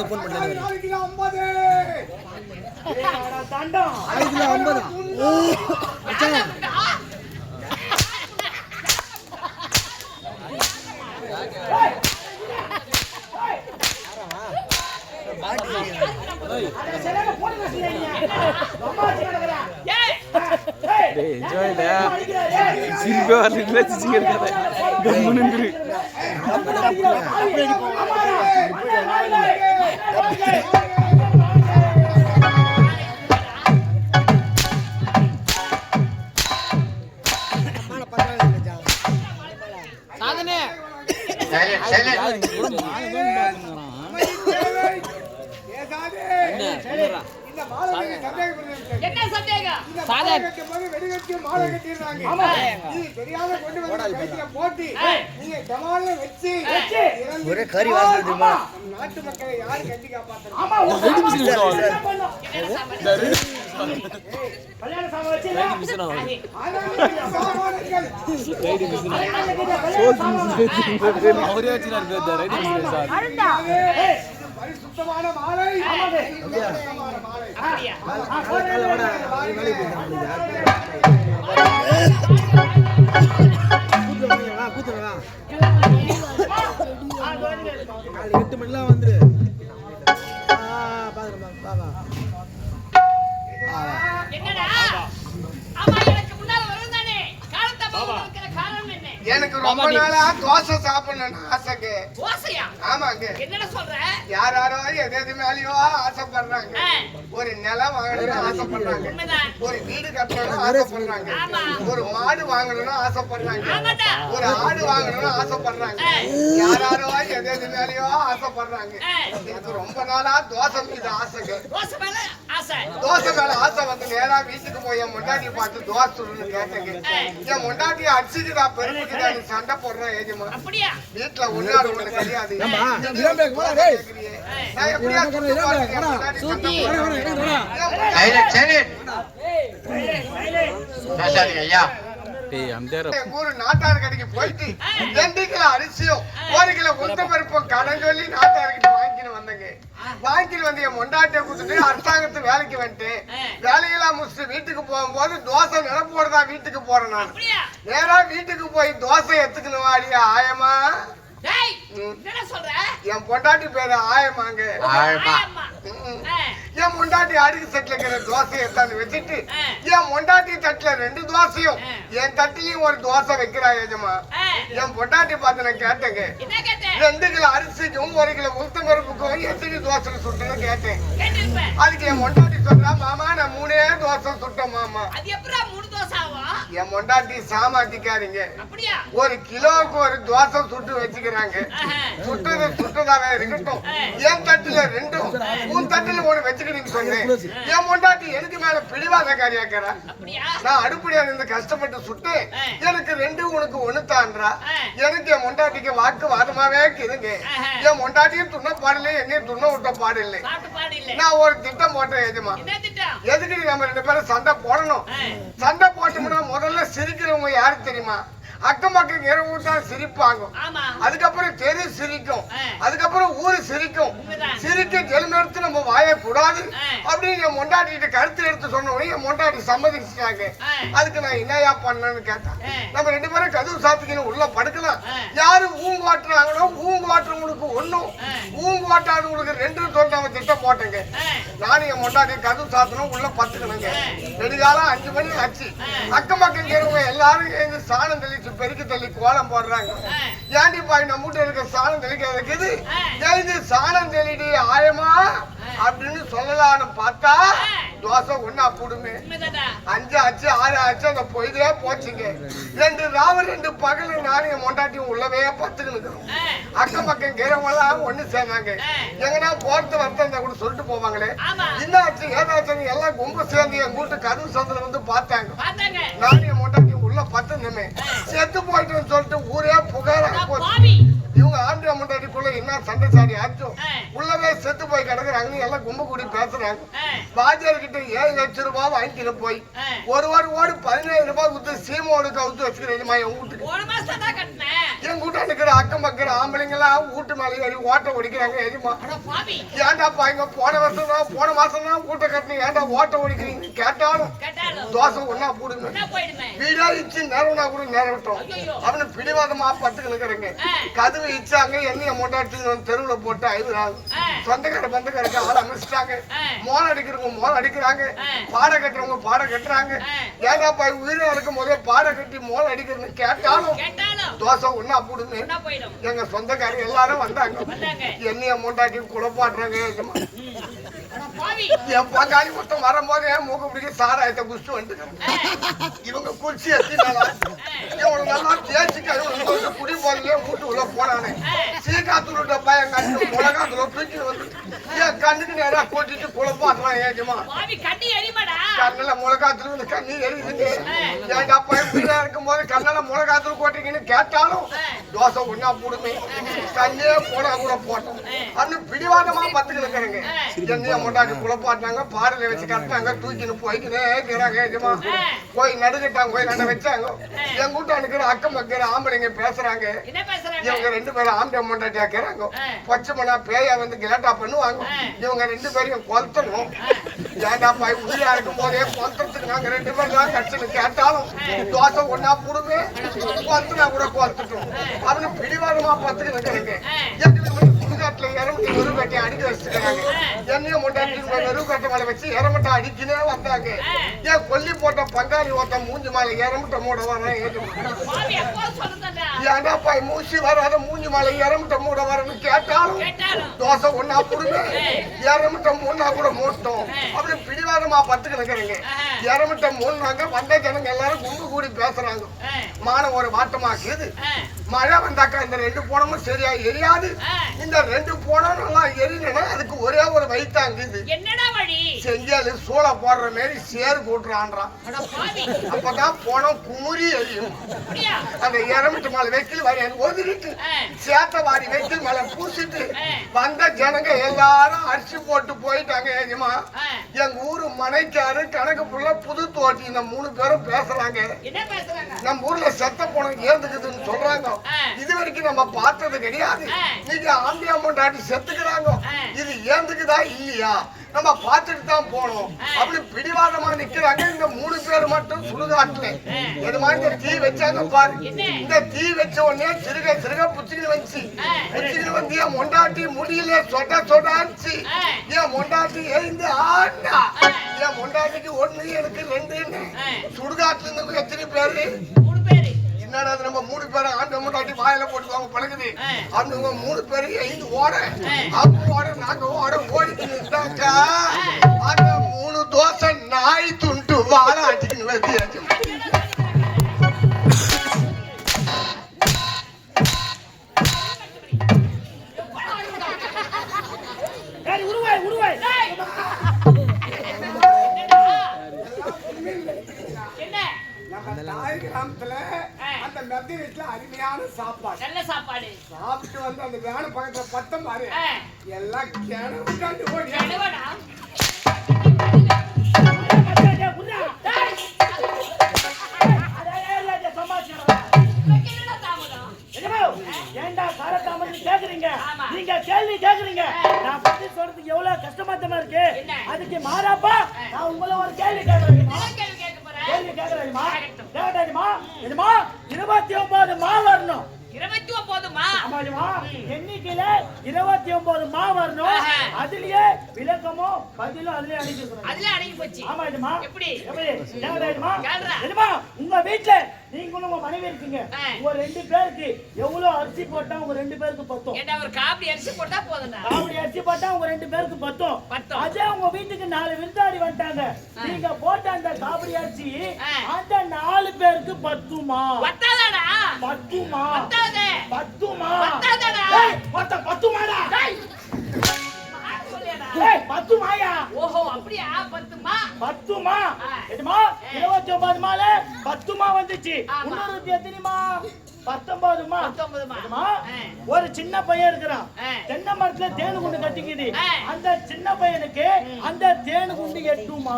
Phone பண்ணாங்க. 4 kilo 50. ஏடா தண்டம். 4 கிலோ 50. மச்சான். செலவு போடுங்க சீனியா. அம்மா சின்னடா. டேய் என்ஜாய் டா. சிரிப்பே வரல சிரிங்க இருக்காத. கம்முனுந்திரு. சாதனே. இந்த மாலை சந்தேகப்படுறீங்க. என்ன சந்தேகம்? சாதகத்தை போய் வெடிவெட்டி மாலை கட்டிடுறாங்க. நீ தெரியாம கொண்டு வந்து கையில போட்டு நீங்க ஜமால வச்சு ஒரே கறி வாசனை தெரியுமா? நாட்டு மக்களை யாரு கட்டி காப்பாத்துறாங்க? ஆமா ரெடி மிஷின் என்ன பண்ணோம்? கல்யாண சாமான் வச்சு ரெடி மிஷின் ஆகும். சாமான்கள் ரெடி மிஷின். அவரே வச்சிருக்காரு ரெடி மிஷின் சார். பரிசுத்தமான மாலை. பரிசுத்தமான மாலை. அப்படியே. காலையில வாடா. வேலைக்கு போயிடலாம். கூத்துறா. காலை 8 மணிலாம் வந்துரு. பாத்துறேன் பாபா. என்னடா? ஆமா எனக்கு முன்னால வருதானே. காலத்த பாவம்ங்கற காரணம் என்ன? எனக்கு ரொம்ப நாளா தோசை சாப்பிடணும்னு ஆசைங்க. தோசையா? ஆமாங்க. என்னடா சொல்ற? யாராரோ எது மேலயோ ஆசைப்படுறாங்க. ஒரு நிலம் வாங்கணும்னு ஆசைப்படுறாங்க. உண்மைதான். ஒரு வீடு கட்டணும்னு ஆசைப்படுறாங்க. ஆமா. ஒரு மாடு வாங்கணும்னு ஆசைப்படுறாங்க. ஆமாடா. ஒரு ஆடு வாங்கணும்னு ஆசைப்படுறாங்க. யாராரோ எது மேலயோ ஆசைப்படுறாங்க. எனக்கு ரொம்ப நாளா தோசை மீது ஆசைங்க. தோசை மேல ஆசை. தோசை மேல ஆசை வந்து நேரா வீட்டுக்கு போய் என் முண்டாட்டியை பார்த்து தோசை சுடுன்னு கேட்டேங்க. என் முண்டாட்டியை அடிச்சுட்டு நான் பெருமைக்கு சண்டை போடுறேன் ஏஜமா. அப்படியா? வீட்டுல ஒன்னாரு ஒண்ணு கிடையாது. நான் எப்படியா சூத்தி. டேய் அம்தேர ஊரு நாட்டாரு கடைக்கு போயிட்டு 2 கிலோ அரிசியும் 1 கிலோ உளுந்த பருப்பும் கடன் சொல்லி நாட்டாரு கிட்ட வாங்கிட்டு வந்தேங்க. வாங்கிட்டு வந்து என் மொண்டாட்டியை கொடுத்துட்டு அரசாங்கத்து வேலைக்கு வந்துட்டு வேலையெல்லாம் முடிச்சுட்டு வீட்டுக்கு போகும்போது தோசை நிலப்போடுதா வீட்டுக்கு போறேன் நான். நேரா வீட்டுக்கு போய் தோசை எடுத்துக்கணும் வாடியா ஆயமா. டேய் என்னடா சொல்ற? என் பொண்டாட்டி பேரு ஆயமாங்க. ஆயம்மா. என் பொண்டாட்டி அடுக்கு செட்ல இருக்கிற தோசையை எடுத்தாந்து வச்சுட்டு என் பொண்டாட்டி தட்டுல 2 தோசையும் என் தட்டிலையும் ஒரு தோசை வைக்கிறா ஏஜமா. என் பொண்டாட்டி பார்த்து நான் கேட்டேங்க. என்ன கேட்ட? 2 கிலோ அரிசிக்கும் 1 கிலோ உளுத்தம் பருப்புக்கும் எத்தனை தோசை சுட்டுன்னு கேட்டேன். கேட்டிருப்பேன். அதுக்கு என் பொண்டாட்டி சொல்றா மாமா நான் 3 தோசை சுட்டேன் மாமா. அது எப்பறா 3 தோசை ஆகும்? என் பொண்டாட்டி சாமாட்டிக்காரீங்க. அப்படியா? 1 கிலோவுக்கு 1 தோசை சுட்டு வச்சுக்கிறாங்க. சுட்டதாவே இருக்கட்டும். என் தட்டுல 2 உன் தட்டுல 1 வச்சுக்கிட்டு சொன்னேன். என் பொண்டாட்டி எனக்கு மேல பிடிவாத காரியாக்கிறா. நான் அடுப்படியா இருந்து கஷ்டப்பட்டு சுட்டு எனக்கு 2 உனக்கு 1 தான்றா. எனக்கு என் பொண்டாட்டிக்கு வாக்கு வாதமாவே இருக்குதுங்க. என் பொண்டாட்டியும் துண்ண பாடல என்னையும் துண்ண விட்ட பாடல. நான் ஒரு திட்டம் போட்டேன் ஏஜமா. எதுக்கு நம்ம 2 பேரும் சண்டை போடணும். சண்டை போட்டோம்னா முதல்ல சிரிக்கிறவங்க யாரு தெரியுமா? அக்கம் பக்கம் இரவுட்டா சிரிப்பாங்க. அதுக்கப்புறம் தெரு சிரிக்கும். அதுக்கப்புறம் ஊரு சிரிக்கும். சிரிக்க ஜெல்மெடுத்து நம்ம வாய கூடாது அப்படின்னு என் மொண்டாட்டிகிட்ட கருத்து எடுத்து சொன்ன உடனே என் மொண்டாட்டி சம்மதிச்சிட்டாங்க. அதுக்கு நான் என்னையா பண்ணேன்னு கேட்டேன். நம்ம 2 பேரும் கதவு சாத்திக்கணும் உள்ள படுக்கலாம். யாரு ஊங்கு வாட்டுறாங்களோ ஊங்கு வாட்டுறவங்களுக்கு 1 ஊங்கு வாட்டாதவங்களுக்கு 2 சொல்லி நம்ம திட்டம் போட்டேங்க. நானும் என் மொண்டாட்டி கதவு சாத்தணும் உள்ள பத்துக்கணுங்க. நெடுகாலம் 5 மணி ஆச்சு. அக்கம் பக்கம் இருக்கிறவங்க எல்லாரும் எழுந்து சாணம் தெளிச்சு பெருக்கி தள்ளி கோலம் போடுறாங்க. ஏண்டி பாய் நம்ம வீட்டுல இருக்க சாணம் தெளிக்கிறது எழுந்து சாணம் தெளிடி ஆயமா அப்படின்னு சொல்லலான்னு பார்த்தா தோசை ஒன்னா போடுமே. 5 ஆச்சு 6 ஆச்சு அந்த பொய்தே போச்சுங்க. 2 ராவு 2 பகல் நானும் என் மொண்டாட்டியும் உள்ளவே பத்துக்கணும். அக்கம் பக்கம் கேரவெல்லாம் ஒண்ணு சேர்ந்தாங்க. எங்கன்னா போறது வரத்த கூட சொல்லிட்டு போவாங்களே என்ன ஆச்சு ஏதாச்சும் எல்லாம் கும்ப சேர்ந்து என் வீட்டு கதவு சந்தில வந்து பார்த்தாங்க. நானும் என் மொண்டாட்டியும் உள்ள பத்துமே செத்து போயிட்டோன்னு சொல்லிட்டு ஊரே புகாரா போச்சு. இவங்க ஆண்டிய முண்டாட்டிக்குள்ள என்ன சண்டை சாடி ஆச்சோ உள்ளவே செத்து போய் கிடக்குறாங்க. எல்லாம் கும்ப கூடி பேசுறாங்க. பாஜார் கிட்ட 7 லட்சம் ரூபாய் வாங்கிட்டு போய் ஒரு ஓடு 17 ரூபாய் கொடுத்து சீமோடு கவுத்து வச்சுக்கிறேன் என் வீட்டுக்கு. என் கூட்ட இருக்கிற அக்கம் பக்கிற ஆம்பளைங்க எல்லாம் வீட்டு மேலே ஏறி ஓட்ட ஓடிக்கிறாங்க எஜமா. அட பாவி ஏன்டாப்பா இங்க போன மாசம் தான் கூட்ட கட்டினீங்க, ஏன்டா ஓட்ட ஓடிக்கிறீங்க கேட்டாலும் கேட்டாலும் தோசை ஒன்னா போடுங்க. என்ன போயிடுமே வீடா இச்சு நேரம்னா கூட நேரம் விட்டோம். அவனு பிடிவாதமா பத்துக்கு இருக்கிறேங்க. கதவு இச்சாங்க, எண்ணெய மொட்டாட்டி தெருவுல போட்டு 5 நாள் சொந்தக்கார பந்தக்காரங்க ஆள் அமைச்சிட்டாங்க. மோள அடிக்கிறவங்க மோள அடிக்கிறாங்க, பாட கட்டுறவங்க பாட கட்டுறாங்க. ஏன்டாப்பா உயிரை இருக்கும் போதே பாட கட்டி மோள அடிக்கிறதுன்னு கேட்டாலும் தோசை ஒன்னா போடுமே. எங்க சொந்தக்காரங்க எல்லாரும் வந்தாங்க, எண்ணெய மொட்டாட்டி குழப்பாடுறாங்க. என் பங்காளி மொத்தம் வரும்போதே மூக்க பிடிக்க சாராயத்தை குடிச்சு வந்துட்டு இவங்க குடிச்சு எத்தினால இவங்க நல்லா தேய்ச்சி கழுவு குடி போதிலே மூட்டு உள்ள போனானே. சீக்காத்தூட பையன் கண்ணு மிளகாத்துல தூக்கி வந்து என் கண்ணுக்கு நேரா கொட்டிட்டு குழப்பாடுறான். ஏஜமா கண்ணுல மிளகாத்துல வந்து கண்ணி எரியுதுங்க. என் பையன் வீடா இருக்கும் போது கண்ணுல மிளகாத்துல போட்டீங்கன்னு கேட்டாலும் தோசை ஒன்னா போடுமே. கண்ணே போனா கூட போட்டோம். அன்னு பிடிவாதமா பத்துக்கு இருக்கிறேங்க. என்னைய மொட்டாட்டி குழப்பாட்டாங்க, பாடல வச்சு கட்டாங்க, தூக்கின்னு போய்க்கினே இருக்கிறாங்க. ஏஜமா போய் நடுக்கிட்டாங்க, போய் நட வச்சாங்க. என் கூட்ட இருக்கிற அக்கம் பக்கிற ஆம்பளைங்க பேசுறாங்க. இவங்க 2 பேரும் ஆம்பளை மொண்டாட்டி ஆக்கிறாங்க. பச்சை மணா பேயா வந்து கிளாட்டா பண்ணுவாங்க. இவங்க 2 பேரையும் கொளுத்தணும். ஏன்டா பாய் உயிரா இருக்கும் போதே கொளுத்துறதுக்கு நாங்க 2 பேரும் தான் கட்சின்னு கேட்டாலும் தோசை ஒன்னா போடுமே. கொளுத்துனா கூட கொளுத்துட்டோம். அவனு பிடிவாதமா பத்துக்கு இருக்கிறேங்க. சுடுகாட்டுல இறமட்டி வெறும் அடிக்க வச்சுக்கிறாங்க. என்னைய மொண்டாட்டி வெறும் கட்டை மேல வச்சு இறமட்டை அடிக்கினே வந்தாங்க. ஏன் கொல்லி போட்ட பங்காளி ஓட்ட மூஞ்சி மேல இறமட்ட மூட வரேன். ஏன்டா பாய் மூசி வராத மூஞ்சி மேல இறமட்ட மூட வரேன்னு கேட்டாலும் தோசை ஒன்னா போடுமே. இறமட்ட மூணா கூட மூட்டோம். அப்படி பிடிவாதமா பத்துக்கு இருக்கிறீங்க. இறமட்ட மூணாங்க வந்த ஜனங்க எல்லாரும் கும்பு கூடி பேசுறாங்க. மானம் ஒரு வாட்டமாக்குது. மழை வந்தாக்கா இந்த 2 போனமும் சரியா எரியாது. இந்த 2 போனம் நல்லா எரியணும்னா அதுக்கு ஒரே ஒரு வயிற்றாங்குது. செஞ்சாலு சூள போடுற மாதிரி சேரு கூட்டுறான்றான். அப்பதான் போனம் குமுறி எரியும். அந்த இறமிட்டு மேல வெக்கில் வரையாது ஒதுக்கிட்டு சேத்த வாரி வெக்கில் மேல பூசிட்டு வந்த ஜனங்க எல்லாரும் அரிசி போட்டு போயிட்டாங்க. ஏஜமா எங்க ஊரு மனைக்காரு கணக்கு புள்ள புது தோட்டி இந்த 3 பேரும் பேசுறாங்க. நம்ம ஊர்ல செத்த போனம் ஏந்துக்குதுன்னு சொல்றாங்க. இது வரைக்கும் நம்ம பார்த்தது கிடையாது. நீங்க ஆம்பியா மொண்டாட்டி செத்துக்கிறாங்க, இது ஏந்துக்குதா இல்லையா நம்ம பார்த்துட்டு தான் போனோம். அப்படி பிடிவாதமா நிக்கிறாங்க. இந்த 3 பேர் மட்டும் சுடுகாட்டுல இது மாதிரி தீ வச்சாங்க பாரு. இந்த தீ வச்ச உடனே சிறுக சிறுக புச்சுக்கிட்டு வந்துச்சு. புச்சுக்கிட்டு வந்து என் மொண்டாட்டி முடியல சொட்ட சொட்டாச்சு. என் மொண்டாட்டி எழுந்து ஆண்டா. என் மொண்டாட்டிக்கு 1 எனக்கு 2 சுடுகாட்டுல இருந்து எத்தனை பேரு? 3 பேரு. என்னடா நம்ம 3 பேரும் ஆண்ட மொண்டாட்டி வாயில போட்டுவாங்க பழகுது. அந்த 3 பேரு 5 ஓட அவங்க ஓட நாங்க ஓட ஓடிக்கிட்டாக்கா அந்த 3 தோசை நாய் துண்டு வாழ ஆட்டிக்கின்னு வந்து கிராமத்துல அந்த மெத்தி வீட்டுல அருமையான சாப்பாடு, நல்ல சாப்பாடு சாப்பிட்டு வந்து அந்த வேன பக்கத்துல பத்தம் பாரு எல்லாம் கிணறு கண்டு போடி ஏண்டா காரத்தாமன்னு கேக்குறீங்க? நீங்க கேள்வி கேக்குறீங்க, நான் பத்தி சொல்றதுக்கு எவ்வளவு கஷ்டமாத்தமா இருக்கு. அதுக்கு மாறாப்பா நான் உங்களை ஒரு கேள்வி கேக்குறேன். கேள்வி கேக்குறேன்மா, கேட்டாடிமா. என்னமா 29 மா வரணும். 29 மா? ஆமாடிமா, எண்ணிக்கையில 29 மா வரணும். அதுலயே விளக்கமோ பதிலும் அதுலயே அடங்கி போச்சு. ஆமாடிமா. எப்படி கேட்டாடிமா? என்னமா உங்க வீட்டுல நீங்களும் உங்க மனைவி இருக்கீங்க, உங்க 2 பேருக்கு எவ்வளவு அரிசி போட்டா உங்க 2 பேருக்கு பத்தும்? ஏண்டா ஒரு காபி அரிசி போட்டா போதும்டா. காபி அரிசி போட்டா உங்க 2 பேருக்கு பத்தும். அதே உங்க வீட்டுக்கு 4 விருந்தாடி வந்துட்டாங்க, நீங்க போட்ட அந்த காபி அரிசி அந்த 4 பேருக்கு பத்துமா? பத்தாதடா. பத்துமா? பத்தாதே. பத்துமா? பத்தாதடா. ஏய் பத்துமாடா. டேய் ஏய் பத்துமாயா? ஓஹோ அப்படியே 10மா? 10மா? என்னமா 29 மால 10மா வந்துச்சு. இன்னொரு எத்தனைமா? 19மா? 19மா. ஒரு சின்ன பையன் இருக்கிறான், தென்னை மரத்துல தேனு குண்டு கட்டிக்குது. அந்த சின்ன பையனுக்கு அந்த தேனு குண்டு எட்டுமா?